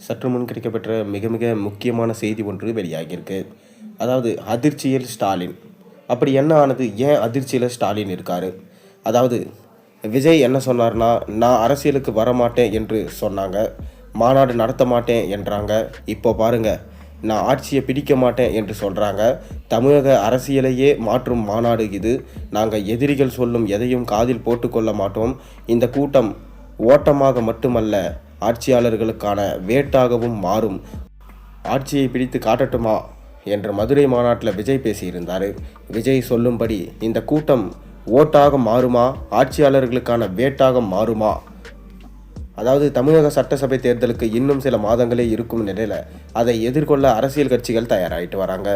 சற்று முன் கிடைக்கப்பெற்ற மிக மிக முக்கியமான செய்தி ஒன்று வெளியாகியிருக்கு. அதாவது அதிர்ச்சியில் ஸ்டாலின். அப்படி என்ன ஆனது? ஏன் அதிர்ச்சியில் ஸ்டாலின் இருக்காரு? அதாவது விஜய் என்ன சொன்னார்னா, நான் அரசியலுக்கு வரமாட்டேன் என்று சொன்னாங்க. மாநாடு நடத்த மாட்டேன் என்றாங்க. இப்போ பாருங்க, நான் ஆட்சியை பிடிக்க மாட்டேன் என்று சொல்கிறாங்க. தமிழக அரசியலையே மாற்றும் மாநாடு இது. நாங்கள் எதிரிகள் சொல்லும் எதையும் காதில் போட்டுக்கொள்ள மாட்டோம். இந்த கூட்டம் ஓட்டமாக மட்டுமல்ல, ஆட்சியாளர்களுக்கான வேட்டாகவும் மாறும். ஆட்சியை பிடித்து காட்டட்டுமா என்ற மதுரை மாநாட்டில் விஜய் பேசியிருந்தார். விஜய் சொல்லும்படி இந்த கூட்டம் ஓட்டாக மாறுமா, ஆட்சியாளர்களுக்கான வேட்டாக மாறுமா? அதாவது தமிழக சட்டசபை தேர்தலுக்கு இன்னும் சில மாதங்களே இருக்கும் நிலையில் அதை எதிர்கொள்ள அரசியல் கட்சிகள் தயாராகிட்டு வராங்க.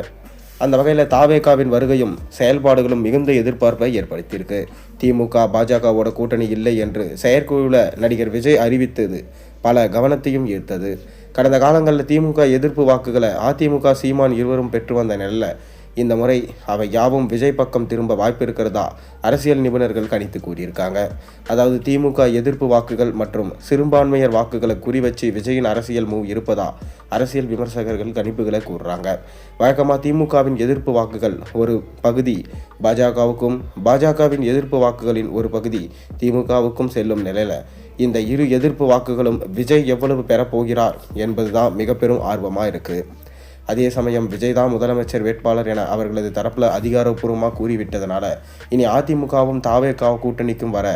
அந்த வகையில் தாவேகாவின் வருகையும் செயல்பாடுகளும் மிகுந்த எதிர்பார்ப்பை ஏற்படுத்தியிருக்கு. திமுக பாஜகவோட கூட்டணி இல்லை என்று செயற்குழுவில் நடிகர் விஜய் அறிவித்தது பல கவனத்தையும் ஈர்த்தது. கடந்த காலங்களில் திமுக எதிர்ப்பு வாக்குகளை அதிமுக சீமான் இருவரும் பெற்று வந்த நிலையில் இந்த முறை அவை யாவும் விஜய் பக்கம் திரும்ப வாய்ப்பு இருக்கிறதா அரசியல் நிபுணர்கள் கணித்து கூறியிருக்காங்க. அதாவது திமுக எதிர்ப்பு வாக்குகள் மற்றும் சிறுபான்மையர் வாக்குகளை குறிவச்சு விஜயின் அரசியல் மூவ் இருப்பதா அரசியல் விமர்சகர்கள் கணிப்புகளை கூறுறாங்க. வழக்கமாக திமுகவின் எதிர்ப்பு வாக்குகள் ஒரு பகுதி பாஜகவுக்கும், பாஜகவின் எதிர்ப்பு வாக்குகளின் ஒரு பகுதி திமுகவுக்கும் செல்லும் நிலையில் இந்த இரு எதிர்ப்பு வாக்குகளும் விஜய் எவ்வளவு பெறப்போகிறார் என்பதுதான் மிக பெரும் ஆர்வமாக இருக்குது. அதே சமயம் விஜய் தான் முதலமைச்சர் வேட்பாளர் என அவர்களது தரப்பில் அதிகாரப்பூர்வமாக கூறிவிட்டதனால இனி அதிமுகவும் தாவேகா கூட்டணிக்கும் வர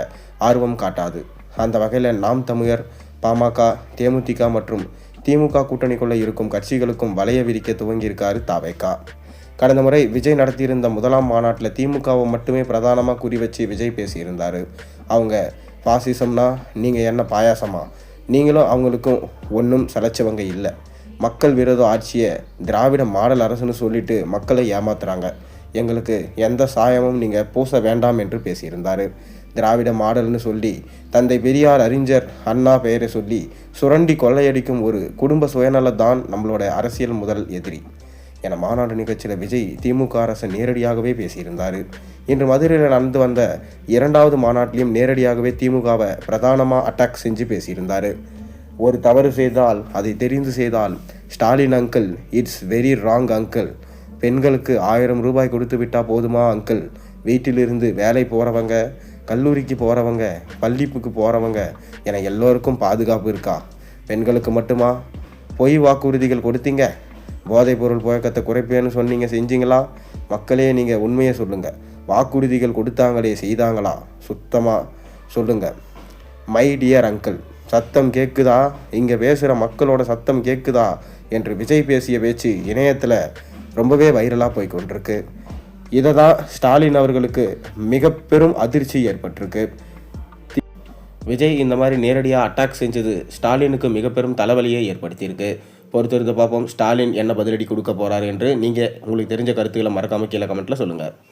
ஆர்வம் காட்டாது. அந்த வகையில் நாம் தமிழர், பாமக, தேமுதிக மற்றும் திமுக கூட்டணிக்குள்ளே இருக்கும் கட்சிகளுக்கும் வலைய விரிக்க துவங்கியிருக்காரு தாவேகா. கடந்த முறை விஜய் நடத்தியிருந்த முதலாம் மாநாட்டில் திமுகவை மட்டுமே பிரதானமாக குறி வச்சு விஜய் பேசியிருந்தார். அவங்க பாசிசம்னா நீங்கள் என்ன பாயாசமா, நீங்களும் அவங்களுக்கும் ஒன்றும் சளைச்சவங்க இல்லை, மக்கள் விரோத ஆட்சியை திராவிட மாடல் அரசுன்னு சொல்லிட்டு மக்களை ஏமாத்துறாங்க, எங்களுக்கு எந்த சாயமும் நீங்கள் பூச வேண்டாம் என்று பேசியிருந்தார். திராவிட மாடல்னு சொல்லி தந்தை பெரியார், அறிஞர் அண்ணா பெயரை சொல்லி சுரண்டி கொள்ளையடிக்கும் ஒரு குடும்ப சுயநலத்தான் நம்மளோட அரசியல் முதல் எதிரி என மாநாடு நிகழ்ச்சியில் விஜய் திமுக அரசு நேரடியாகவே பேசியிருந்தார். இன்று மதுரையில் நடந்து வந்த இரண்டாவது மாநாட்டிலையும் நேரடியாகவே திமுகவை பிரதானமாக அட்டாக் செஞ்சு பேசியிருந்தார். ஒரு தவறு செய்தால் அதை தெரிந்து செய்தால் Stalin uncle, it's very wrong uncle. பெண்களுக்கு 1000 ரூபாய் கொடுத்து விட்டால் போதுமா அங்கிள்? வீட்டிலிருந்து வேலை போகிறவங்க, கல்லூரிக்கு போகிறவங்க, பள்ளிப்புக்கு போகிறவங்க என எல்லோருக்கும் பாதுகாப்பு இருக்கா? பெண்களுக்கு மட்டுமா? பொய் வாக்குறுதிகள் கொடுத்தீங்க, போதைப்பொருள் புழக்கத்தை குறைப்பேன்னு சொன்னீங்க, செஞ்சீங்களா? மக்களே நீங்கள் உண்மையை சொல்லுங்கள். வாக்குறுதிகள் கொடுத்தாங்களே, செய்தாங்களா? சுத்தமாக சொல்லுங்கள். மை டியர் அங்கிள், சத்தம் கேட்குதா? இங்கே பேசுகிற மக்களோட சத்தம் கேட்குதா என்று விஜய் பேசிய பேச்சு இணையத்தில் ரொம்பவே வைரலாக போய் கொண்டிருக்கு. இதை தான் ஸ்டாலின் அவர்களுக்கு மிக பெரும் அதிர்ச்சி ஏற்பட்டிருக்கு. விஜய் இந்த மாதிரி நேரடியாக அட்டாக் செஞ்சது ஸ்டாலினுக்கு மிக பெரும் தலைவலியை ஏற்படுத்தியிருக்கு. பொறுத்திருந்து பார்ப்போம் ஸ்டாலின் என்ன பதிலடி கொடுக்க போகிறார் என்று. நீங்கள் உங்களுக்கு தெரிஞ்ச கருத்துக்களை மறக்காமல் கீழே கமெண்ட்டில் சொல்லுங்கள்.